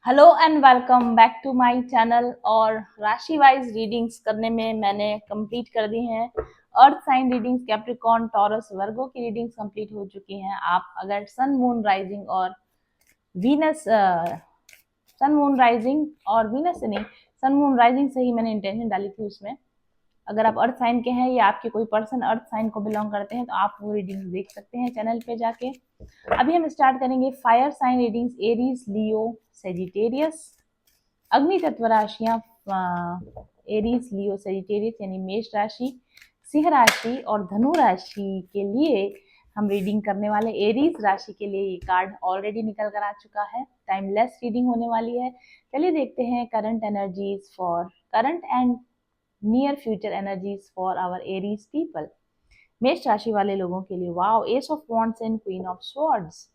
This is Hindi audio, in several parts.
Hello and welcome back to my channel. और राशि वाइज रीडिंग्स करने में मैंने कंप्लीट कर दी हैं। Earth sign readings Capricorn Taurus Virgo की रीडिंग्स कंप्लीट हो चुकी हैं। आप अगर सन मून राइजिंग और वीनस सन मून राइजिंग और वीनस से नहीं, सन मून राइजिंग से ही मैंने इंटेंशन डाली थी उसमें। अगर आप अर्थ साइन के हैं या आपके कोई पर्सन अर्थ साइन को बिलोंग करते हैं तो आप वो रीडिंग्स देख सकते हैं चैनल पे जाके। अभी हम स्टार्ट करेंगे फायर साइन रीडिंग्स, एरीज, लियो, सेजिटेरियस। अग्नि तत्व राशियां एरीज, लियो, सेजिटेरियस यानी मेष राशि, सिंह राशि और धनु राशि के लिए हम रीडिंग करने वाले। एरीज राशि के लिए ये कार्ड ऑलरेडी निकल कर आ चुका है। टाइमलेस रीडिंग होने वाली है। चलिए देखते हैं current energies for current and near future energies for our Aries people. मेष राशि वाले लोगों के लिए wow, ace of wands and queen of swords.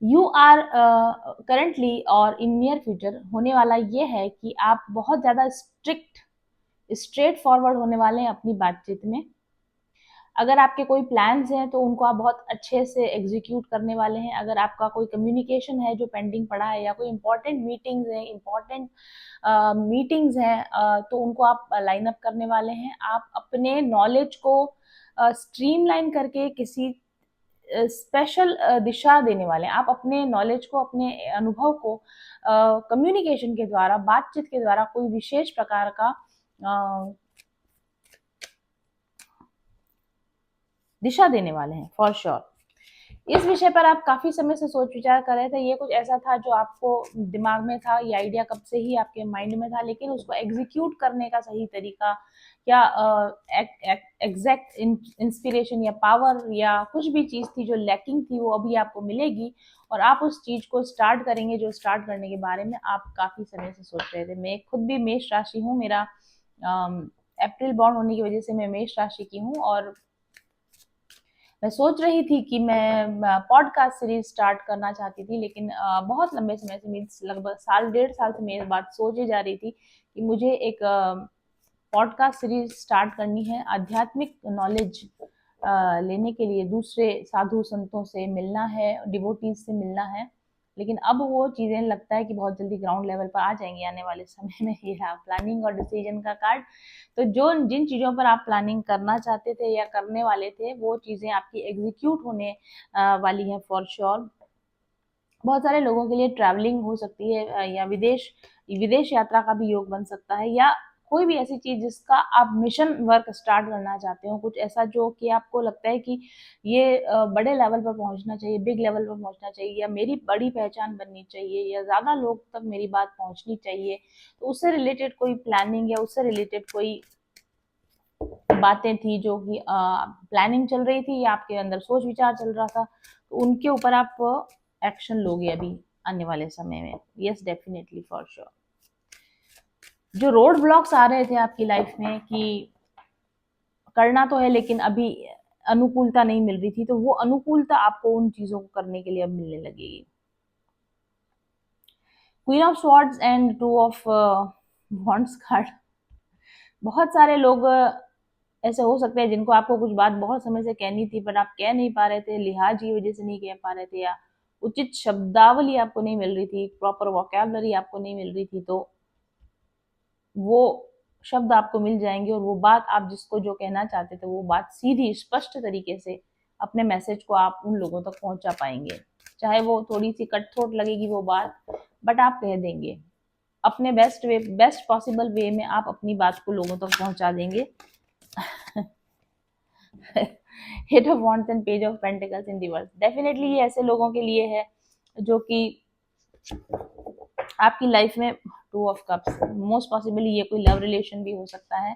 You are currently और इन नियर फ्यूचर होने वाला ये है कि आप बहुत ज़्यादा स्ट्रेट फॉरवर्ड होने वाले हैं अपनी बातचीत में। अगर आपके कोई प्लान्स हैं तो उनको आप बहुत अच्छे से एग्जीक्यूट करने वाले हैं। अगर आपका कोई कम्युनिकेशन है जो पेंडिंग पड़ा है या कोई इंपॉर्टेंट मीटिंग्स हैं तो उनको आप लाइन अप करने वाले हैं। आप अपने नॉलेज को स्ट्रीमलाइन करके किसी स्पेशल दिशा देने वाले हैं। आप अपने नॉलेज को, अपने अनुभव को कम्युनिकेशन के द्वारा, बातचीत के द्वारा कोई विशेष प्रकार का दिशा देने वाले हैं फॉर श्योर। इस विषय पर आप काफी समय से सोच विचार कर रहे थे। ये कुछ ऐसा था जो आपको दिमाग में था, ये आइडिया कब से ही आपके माइंड में था, लेकिन उसको एग्जीक्यूट करने का सही तरीका या एग्जैक्ट इंस्पिरेशन या पावर या कुछ भी चीज थी जो लैकिंग थी वो अभी आपको मिलेगी और आप उस चीज को स्टार्ट करेंगे जो स्टार्ट करने के बारे में आप काफी समय से सोच रहे थे। मैं खुद भी मेष राशि हूँ। मेरा अप्रैल बॉर्न होने की वजह से मैं मेष राशि की हूँ और मैं सोच रही थी कि मैं पॉडकास्ट सीरीज स्टार्ट करना चाहती थी, लेकिन बहुत लंबे समय से, मीन्स लगभग साल डेढ़ साल से मेरी बात सोची जा रही थी कि मुझे एक पॉडकास्ट सीरीज स्टार्ट करनी है। आध्यात्मिक नॉलेज लेने के लिए दूसरे साधु संतों से मिलना है, डिवोटीज से मिलना है। लेकिन अब वो चीज़ें लगता है कि बहुत जल्दी ग्राउंड लेवल पर आ जाएंगी आने वाले समय में। ये है प्लानिंग और डिसीजन का कार्ड। तो जो जिन चीज़ों पर आप प्लानिंग करना चाहते थे या करने वाले थे वो चीज़ें आपकी एग्जीक्यूट होने वाली हैं फॉर श्योर। बहुत सारे लोगों के लिए ट्रैवलिंग हो सकती है या विदेश विदेश यात्रा का भी योग बन सकता है, या कोई भी ऐसी चीज जिसका आप मिशन वर्क स्टार्ट करना चाहते हो, कुछ ऐसा जो कि आपको लगता है कि ये बड़े लेवल पर पहुंचना चाहिए, बिग लेवल पर पहुंचना चाहिए, या मेरी बड़ी पहचान बननी चाहिए, या ज्यादा लोग तक मेरी बात पहुंचनी चाहिए। तो उससे रिलेटेड कोई प्लानिंग या उससे रिलेटेड कोई बातें थी जो कि प्लानिंग चल रही थी या आपके अंदर सोच विचार चल रहा था, तो उनके ऊपर आप एक्शन लोगे अभी आने वाले समय में। Yes, definitely for sure. जो रोड ब्लॉक्स आ रहे थे आपकी लाइफ में कि करना तो है लेकिन अभी अनुकूलता नहीं मिल रही थी, तो वो अनुकूलता आपको उन चीजों को करने के लिए अब मिलने लगेगी। Queen of swords and two of wands card. बहुत सारे लोग ऐसे हो सकते हैं जिनको आपको कुछ बात बहुत समय से कहनी थी पर आप कह नहीं पा रहे थे, लिहाज की वजह से नहीं कह पा रहे थे, या उचित शब्दावली आपको नहीं मिल रही थी, प्रॉपर वोकैबुलरी आपको नहीं मिल रही थी। तो वो शब्द आपको मिल जाएंगे और वो बात आप जिसको जो कहना चाहते थे वो बात सीधी स्पष्ट तरीके से अपने मैसेज को आप उन लोगों तक पहुंचा पाएंगे। चाहे वो थोड़ी सी कट थ्रोट लगेगी वो बात, बट आप कह देंगे अपने बेस्ट पॉसिबल वे में। आप अपनी बात को लोगों तक पहुंचा देंगे। Hit of wands and page of pentacles in reverse. Definitely ये ऐसे लोगों के लिए है जो कि आपकी लाइफ में two of cups, most possibly ये कोई लव रिलेशन भी हो सकता है,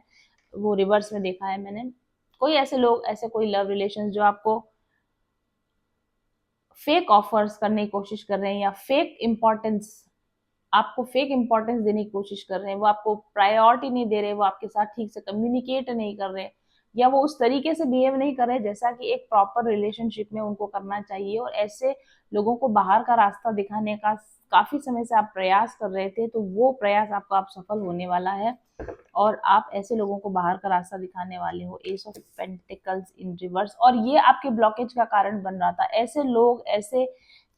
वो रिवर्स में देखा है मैंने। कोई ऐसे लोग, ऐसे कोई लव रिलेशन जो आपको फेक ऑफर्स करने की कोशिश कर रहे हैं या आपको फेक इंपॉर्टेंस देने की कोशिश कर रहे हैं, वो आपको प्रायोरिटी नहीं दे रहे, वो आपके साथ ठीक से कम्युनिकेट नहीं कर रहे, या वो उस तरीके से बिहेव नहीं कर रहे जैसा कि एक प्रॉपर रिलेशनशिप में उनको करना चाहिए। और ऐसे लोगों को बाहर का रास्ता दिखाने का काफी समय से आप प्रयास कर रहे थे, तो वो प्रयास आपको आप सफल होने वाला है और आप ऐसे लोगों को बाहर का रास्ता दिखाने वाले हो। S of pentacles in reverse, और ये आपके ब्लॉकेज का कारण बन रहा था। ऐसे लोग, ऐसे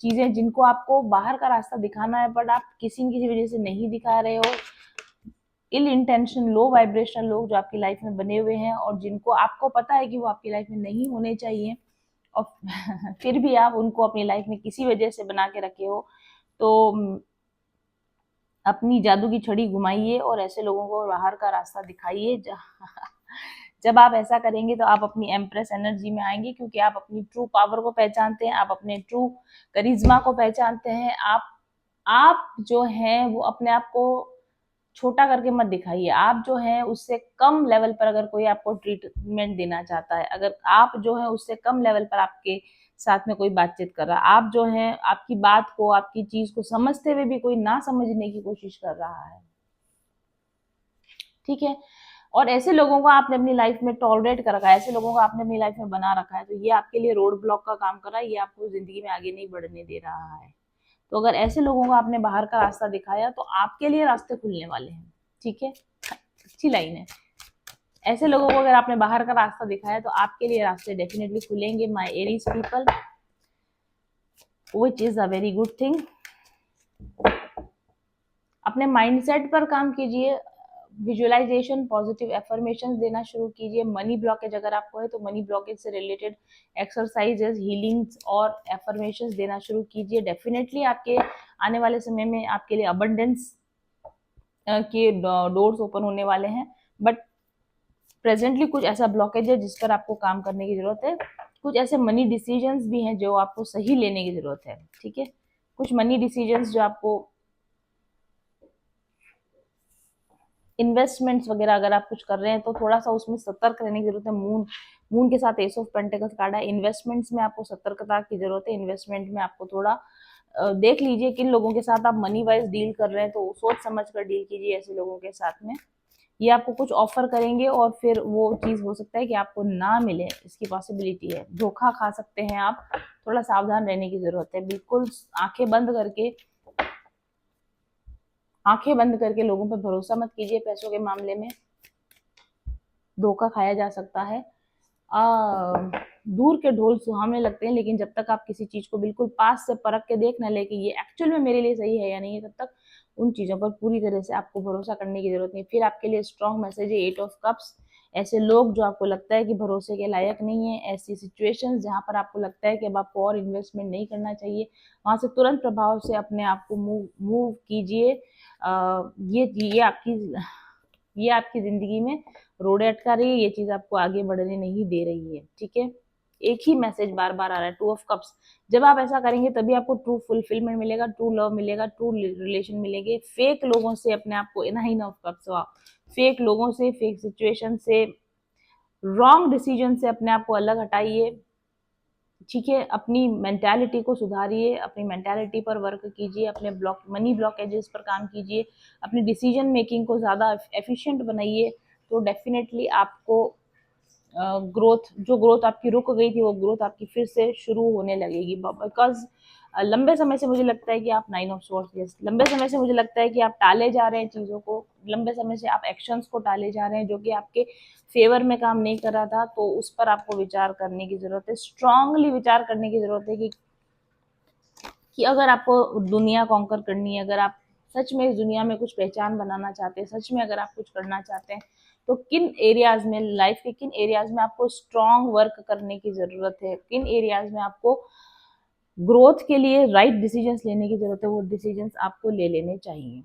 चीजें जिनको आपको बाहर का रास्ता दिखाना है बट आप किसी न किसी वजह से नहीं दिखा रहे हो, इल इंटेंशन लो वाइब्रेशनल लोग जो आपकी लाइफ में बने हुए हैं और जिनको आपको पता है कि वो आपकी लाइफ में नहीं होने चाहिए और फिर भी आप उनको अपनी लाइफ में किसी वजह से बना के रखे हो, तो अपनी जादू की छड़ी घुमाइए और ऐसे लोगों को बाहर का रास्ता दिखाइए। जब आप ऐसा करेंगे तो आप अपनी एम्प्रेस एनर्जी में आएंगे, क्योंकि आप अपनी ट्रू पावर को पहचानते हैं, आप अपने ट्रू करिश्मा को पहचानते हैं। आप जो हैं वो अपने आप को छोटा करके मत दिखाइए। आप जो है उससे कम लेवल पर अगर कोई आपको ट्रीटमेंट देना चाहता है, अगर आप जो है उससे कम लेवल पर आपके साथ में कोई बातचीत कर रहा है, आप जो है आपकी बात को, आपकी चीज को समझते हुए भी कोई ना समझने की कोशिश कर रहा है, ठीक है, और ऐसे लोगों को आपने अपनी लाइफ में टॉलरेट कर रखा है, ऐसे लोगों को आपने अपनी लाइफ में बना रखा है, तो ये आपके लिए रोड ब्लॉक का काम कर रहा है, ये आपको जिंदगी में आगे नहीं बढ़ने दे रहा है। तो अगर ऐसे लोगों को आपने बाहर का रास्ता दिखाया तो आपके लिए रास्ते खुलने वाले हैं, ठीक है, अच्छी लाइन है। ऐसे लोगों को अगर आपने बाहर का रास्ता दिखाया तो आपके लिए रास्ते डेफिनेटली खुलेंगे, my Aries people, which is a very good thing. अपने माइंडसेट पर काम कीजिए, विजुअलाइजेशन, पॉजिटिव एफर्मेशन देना शुरू कीजिए। मनी ब्लॉकेज अगर आपको है तो मनी ब्लॉकेज से रिलेटेड एक्सरसाइजेस, हीलिंग्स और एफर्मेशन देना शुरू कीजिए। डेफिनेटली आपके आने वाले समय में आपके लिए अबंडेंस के डोर्स ओपन होने वाले हैं, बट प्रेजेंटली कुछ ऐसा ब्लॉकेज है जिस पर आपको काम करने की जरूरत है। कुछ ऐसे मनी डिसीजंस भी हैं जो आपको सही लेने की जरूरत है, ठीक है, कुछ मनी डिसीजंस जो आपको, इन्वेस्टमेंट्स वगैरह अगर आप कुछ कर रहे हैं तो थोड़ा सा उसमें सतर्क रहने की जरूरत है। मून के साथ एस ऑफ पेंटिकल्स कार्ड है। इन्वेस्टमेंट्स में आपको सतर्कता की जरूरत है। इन्वेस्टमेंट में आपको थोड़ा देख लीजिए किन लोगों के साथ आप मनी वाइज डील कर रहे हैं, तो सोच समझ कर डील कीजिए ऐसे लोगों के साथ में। ये आपको कुछ ऑफर करेंगे और फिर वो चीज हो सकता है कि आपको ना मिले, इसकी पॉसिबिलिटी है। धोखा खा सकते हैं आप, थोड़ा सावधान रहने की जरूरत है। बिल्कुल आंखें बंद करके लोगों पर भरोसा मत कीजिए। पैसों के मामले में धोखा खाया जा सकता है। दूर के ढोल सुहावने लगते हैं, लेकिन जब तक आप किसी चीज को बिल्कुल पास से परख के देख न ले कि ये एक्चुअल में मेरे लिए सही है या नहीं है, तब तक उन चीजों पर पूरी तरह से आपको भरोसा करने की जरूरत नहीं। फिर आपके लिए स्ट्रॉन्ग मैसेज है 8 ऑफ कप्स। ऐसे लोग जो आपको लगता है कि भरोसे के लायक नहीं है, ऐसी सिचुएशंस जहां पर आपको लगता है कि अब आपको और इन्वेस्टमेंट नहीं करना चाहिए, वहां से तुरंत प्रभाव से अपने आप को मूव कीजिए। ये आपकी जिंदगी में रोड़े अटका रही है, ये चीज आपको आगे बढ़ने नहीं दे रही है, ठीक है। एक ही मैसेज बार बार आ रहा है, 2 ऑफ कप्स। जब आप ऐसा करेंगे तभी आपको ट्रू फुलफिलमेंट मिलेगा, ट्रू लव मिलेगा, ट्रू रिलेशन मिलेंगे। फेक लोगों से अपने आप को, 9 ऑफ कप्स, फेक लोगों से, फेक सिचुएशन से, रॉन्ग डिसीजन से अपने आप को अलग हटाइए, ठीक है। अपनी मेंटालिटी को सुधारिए, अपनी मेंटालिटी पर वर्क कीजिए, अपने मनी ब्लॉकेजेस पर काम कीजिए, अपनी डिसीजन मेकिंग को ज़्यादा एफिशिएंट बनाइए। तो डेफिनेटली आपको ग्रोथ आपकी रुक गई थी, वो ग्रोथ आपकी फिर से शुरू होने लगेगी। बिकॉज लंबे समय से मुझे लगता है कि आप 9 ऑफ स्वॉर्ड्स, लंबे समय से मुझे लगता है कि आप टाले जा रहे हैं चीज़ों को, लंबे समय से आप एक्शंस को टाले जा रहे हैं जो कि आपके फेवर में काम नहीं कर रहा था। तो उस पर आपको विचार करने की जरूरत है, स्ट्रांगली विचार करने की जरूरत है कि अगर आपको दुनिया कॉन्कर करनी है, अगर आप सच में इस दुनिया में कुछ पहचान बनाना चाहते हैं, सच में अगर आप कुछ करना चाहते हैं, तो किन एरियाज में, लाइफ के किन एरियाज में आपको स्ट्रांग वर्क करने की जरूरत है, किन एरियाज में आपको ग्रोथ के लिए राइट डिसीजंस लेने की जरूरत है, वो डिसीजंस आपको ले लेने चाहिए।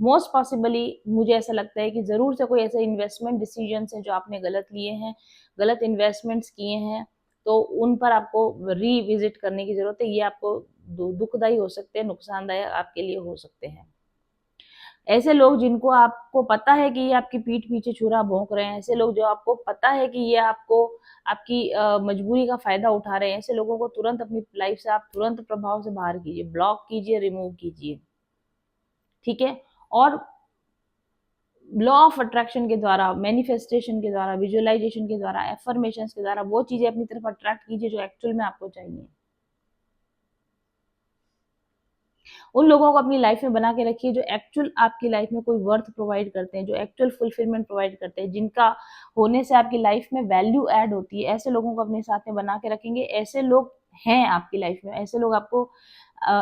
मोस्ट पॉसिबली मुझे ऐसा लगता है कि जरूर से कोई ऐसे इन्वेस्टमेंट डिसीजंस हैं जो आपने गलत लिए हैं, गलत इन्वेस्टमेंट्स किए हैं, तो उन पर आपको रीविजिट करने की जरूरत है। ये आपको दुखदायी हो सकते हैं, नुकसानदायक आपके लिए हो सकते हैं। ऐसे लोग जिनको आपको पता है कि ये आपकी पीठ पीछे छुरा भोंक रहे हैं, ऐसे लोग जो आपको पता है कि ये आपको आपकी मजबूरी का फायदा उठा रहे हैं, ऐसे लोगों को तुरंत अपनी लाइफ से आप तुरंत प्रभाव से बाहर कीजिए, ब्लॉक कीजिए, रिमूव कीजिए, ठीक है। और लॉ ऑफ अट्रैक्शन के द्वारा, मैनिफेस्टेशन के द्वारा, विजुअलाइजेशन के द्वारा, एफर्मेशन के द्वारा वो चीजें अपनी तरफ अट्रैक्ट कीजिए जो एक्चुअल में आपको चाहिए। उन लोगों को अपनी लाइफ में बना के रखिए जो एक्चुअल आपकी लाइफ में कोई वर्थ प्रोवाइड करते हैं, जो एक्चुअल फुलफिलमेंट प्रोवाइड करते हैं, जिनका होने से आपकी लाइफ में वैल्यू ऐड होती है। ऐसे लोगों को अपने साथ में बना के रखेंगे। ऐसे लोग हैं आपकी लाइफ में, ऐसे लोग आपको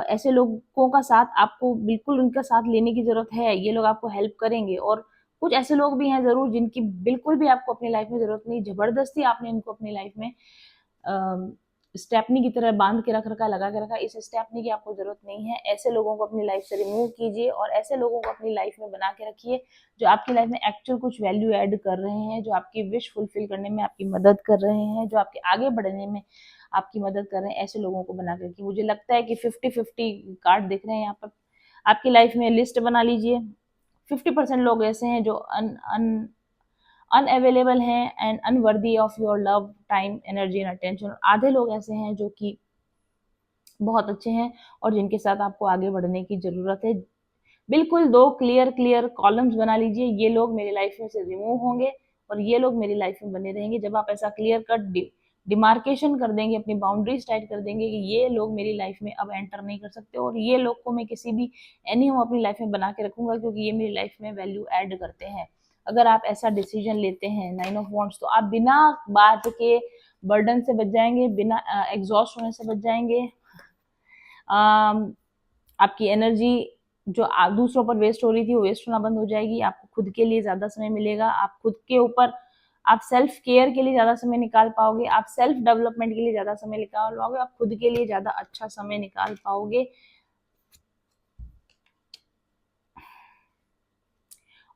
ऐसे लोगों का साथ आपको बिल्कुल उनका साथ लेने की ज़रूरत है, ये लोग आपको हेल्प करेंगे। और कुछ ऐसे लोग भी हैं ज़रूर जिनकी बिल्कुल भी आपको अपनी लाइफ में ज़रूरत नहीं, ज़बरदस्ती आपने इनको अपनी लाइफ में स्टेपनी की तरह बांध के रख रखा, लगा के रखा। इस स्टेपनी की आपको ज़रूरत नहीं है। ऐसे लोगों को अपनी लाइफ से रिमूव कीजिए और ऐसे लोगों को अपनी लाइफ में बना के रखिए जो आपकी लाइफ में एक्चुअल कुछ वैल्यू ऐड कर रहे हैं, जो आपकी विश फुलफिल करने में आपकी मदद कर रहे हैं, जो आपके आगे बढ़ने में आपकी मदद कर रहे हैं। ऐसे लोगों को बना के रखिए। मुझे लगता है कि 50-50 कार्ड दिख रहे हैं यहाँ पर। आपकी लाइफ में लिस्ट बना लीजिए। 50% लोग ऐसे हैं जो अनअवेलेबल हैं and unworthy of your love, time, energy and attention. आधे लोग ऐसे हैं जो कि बहुत अच्छे हैं और जिनके साथ आपको आगे बढ़ने की ज़रूरत है। बिल्कुल 2 क्लियर कॉलम्स बना लीजिए, ये लोग मेरी लाइफ में से रिमूव होंगे और ये लोग मेरी लाइफ में बने रहेंगे। जब आप ऐसा क्लियर कट डिमार्केशन कर देंगे, अपनी बाउंड्रीज टाइट कर देंगे कि ये लोग मेरी लाइफ में अब एंटर नहीं कर सकते और ये लोग को मैं किसी भी एनी हाउ अपनी लाइफ में बना के रखूंगा क्योंकि ये मेरी लाइफ में वैल्यू ऐड करते हैं। अगर आप ऐसा डिसीजन लेते हैं 9 ऑफ वॉन्ड्स, तो आप बिना बात के बर्डन से बच जाएंगे, बिना एग्जॉस्ट होने से बच जाएंगे। आपकी एनर्जी जो दूसरों पर वेस्ट हो रही थी वो वेस्ट होना बंद हो जाएगी। आपको खुद के लिए ज़्यादा समय मिलेगा। आप खुद के ऊपर, आप सेल्फ केयर के लिए ज़्यादा समय निकाल पाओगे। आप सेल्फ डेवलपमेंट के लिए ज़्यादा समय निकाल पाओगे। आप खुद के लिए ज़्यादा अच्छा समय निकाल पाओगे।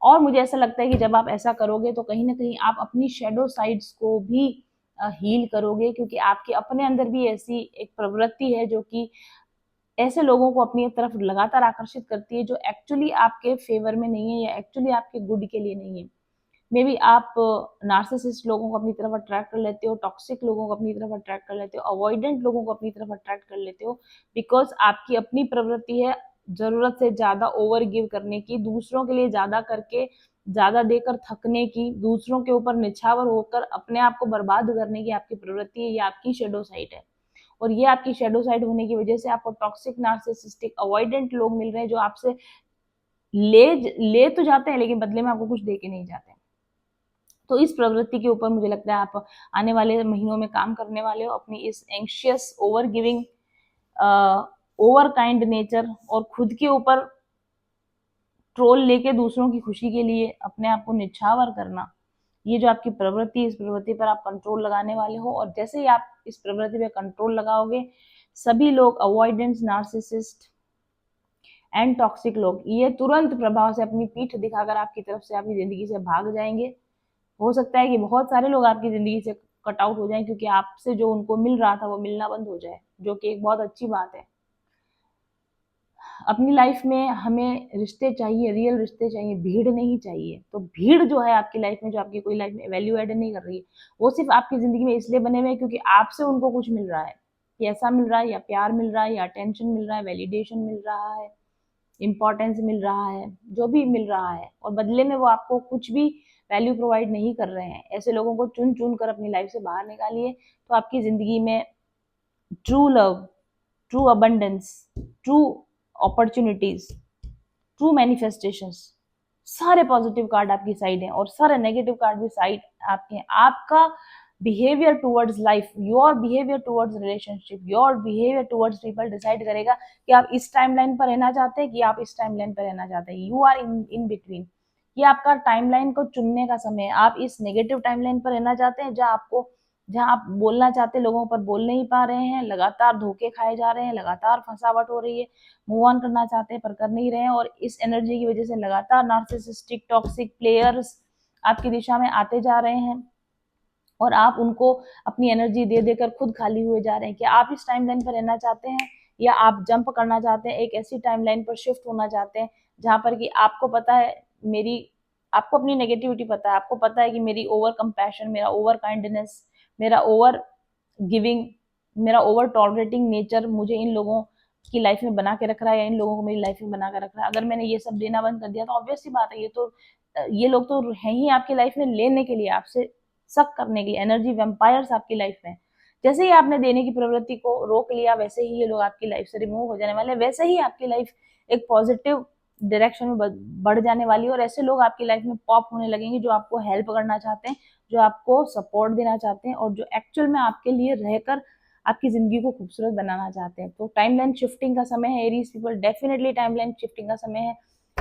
और मुझे ऐसा लगता है कि जब आप ऐसा करोगे तो कहीं ना कहीं आप अपनी शेडो साइड्स को भी हील करोगे, क्योंकि आपके अपने अंदर भी ऐसी एक प्रवृत्ति है जो कि ऐसे लोगों को अपनी तरफ लगातार आकर्षित करती है जो एक्चुअली आपके फेवर में नहीं है या एक्चुअली आपके गुड के लिए नहीं है। मे बी आप नार्सिसिस्ट लोगों को अपनी तरफ अट्रैक्ट कर लेते हो, टॉक्सिक लोगों को अपनी तरफ अट्रैक्ट कर लेते हो, अवॉइडेंट लोगों को अपनी तरफ अट्रैक्ट कर लेते हो, बिकॉज आपकी अपनी प्रवृत्ति है जरूरत से ज्यादा ओवर गिव करने की, दूसरों के लिए ज्यादा करके ज्यादा देकर थकने की, दूसरों के ऊपर निछावर होकर अपने आप को बर्बाद करने की आपकी प्रवृत्ति है। ये आपकी शेडो साइड है और ये आपकी शेडो साइड होने की वजह से आपको टॉक्सिक, नार्सिसिस्टिक, अवॉइडेंट लोग मिल रहे हैं जो आपसे ले ले तो जाते हैं लेकिन बदले में आपको कुछ दे के नहीं जाते। तो इस प्रवृत्ति के ऊपर मुझे लगता है आप आने वाले महीनों में काम करने वाले हो। अपनी इस anxious, over giving, over kind nature और खुद के ऊपर ट्रोल लेके दूसरों की खुशी के लिए अपने आप को निछावर करना, ये जो आपकी प्रवृत्ति, इस प्रवृत्ति पर आप कंट्रोल लगाने वाले हो। और जैसे ही आप इस प्रवृत्ति पे कंट्रोल लगाओगे, सभी लोग, अवॉइडेंस, नार्सिसिस्ट एंड टॉक्सिक लोग, ये तुरंत प्रभाव से अपनी पीठ दिखाकर आपकी तरफ से, आपकी जिंदगी से भाग जाएंगे। हो सकता है कि बहुत सारे लोग आपकी जिंदगी से कट आउट हो जाएं क्योंकि आपसे जो उनको मिल रहा था वो मिलना बंद हो जाए, जो कि एक बहुत अच्छी बात है। अपनी लाइफ में हमें रिश्ते चाहिए, रियल रिश्ते चाहिए, भीड़ नहीं चाहिए। तो भीड़ जो है आपकी लाइफ में, जो आपकी कोई लाइफ में वैल्यू ऐड नहीं कर रही है, वो सिर्फ आपकी जिंदगी में इसलिए बने हुए हैं क्योंकि आपसे उनको कुछ मिल रहा है, पैसा मिल रहा है या प्यार मिल रहा है या अटेंशन मिल रहा है, वैलिडेशन मिल रहा है, इंपॉर्टेंस मिल रहा है, जो भी मिल रहा है, और बदले में वो आपको कुछ भी वैल्यू प्रोवाइड नहीं कर रहे हैं। ऐसे लोगों को चुन चुन कर अपनी लाइफ से बाहर निकालिए, तो आपकी जिंदगी में true love, true abundance, true opportunities, true manifestations, सारे पॉजिटिव कार्ड आपकी साइड हैं और सारे नेगेटिव कार्ड भी साइड आपके हैं। आपका behaviour towards life, your behaviour towards relationship, your behaviour towards people decide करेगा कि आप इस टाइमलाइन पर रहना चाहते हैं कि आप इस टाइमलाइन पर रहना चाहते हैं। You are in between. ये आपका टाइमलाइन को चुनने का समय है। आप इस नेगेटिव टाइमलाइन पर रहना चाहते हैं जहां आप बोलना चाहते लोगों पर बोल नहीं पा रहे हैं, लगातार धोखे खाए जा रहे हैं, लगातार फंसावट हो रही है, मूव ऑन करना चाहते हैं पर कर नहीं रहे हैं, और इस एनर्जी की वजह से लगातार नार्सिसिस्टिक, टॉक्सिक प्लेयर्स आपकी दिशा में आते जा रहे हैं और आप उनको अपनी एनर्जी दे देकर खुद खाली हुए जा रहे हैं। क्या आप इस टाइमलाइन पर रहना चाहते हैं या आप जंप करना चाहते हैं, एक ऐसी टाइमलाइन पर शिफ्ट होना चाहते हैं जहां पर कि आपको पता है, मेरी आपको अपनी नेगेटिविटी पता है, आपको पता है कि मेरी ओवर कंपैशन, मेरा ओवर काइंडनेस, मेरा ओवर गिविंग, मेरा ओवर टॉलरेटिंग नेचर मुझे इन लोगों की लाइफ में बना के रख रहा है या इन लोगों को मेरी लाइफ में बना के रख रहा है। अगर मैंने ये सब देना बंद कर दिया तो ऑब्वियस सी बात है, ये लोग तो हैं ही आपकी लाइफ में लेने के लिए, आपसे सक करने के लिए, एनर्जी वैम्पायर्स आपकी लाइफ में। जैसे ही आपने देने की प्रवृत्ति को रोक लिया, वैसे ही ये लोग आपकी लाइफ से रिमूव हो जाने वाले, वैसे ही आपकी लाइफ एक पॉजिटिव डायरेक्शन में बढ़ जाने वाली है और ऐसे लोग आपकी लाइफ में पॉप होने लगेंगे जो आपको हेल्प करना चाहते हैं, जो आपको सपोर्ट देना चाहते हैं और जो एक्चुअल में आपके लिए रहकर आपकी ज़िंदगी को खूबसूरत बनाना चाहते हैं, तो टाइमलाइन शिफ्टिंग का समय है Aries people, definitely timeline shifting का समय है।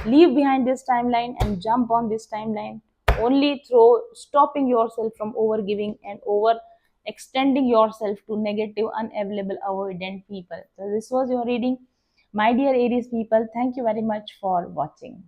Leave behind this timeline and jump on this timeline only through stopping yourself from overgiving and over extending yourself to negative, unavailable, avoidant people. So this was your reading. My dear Aries people, thank you very much for watching.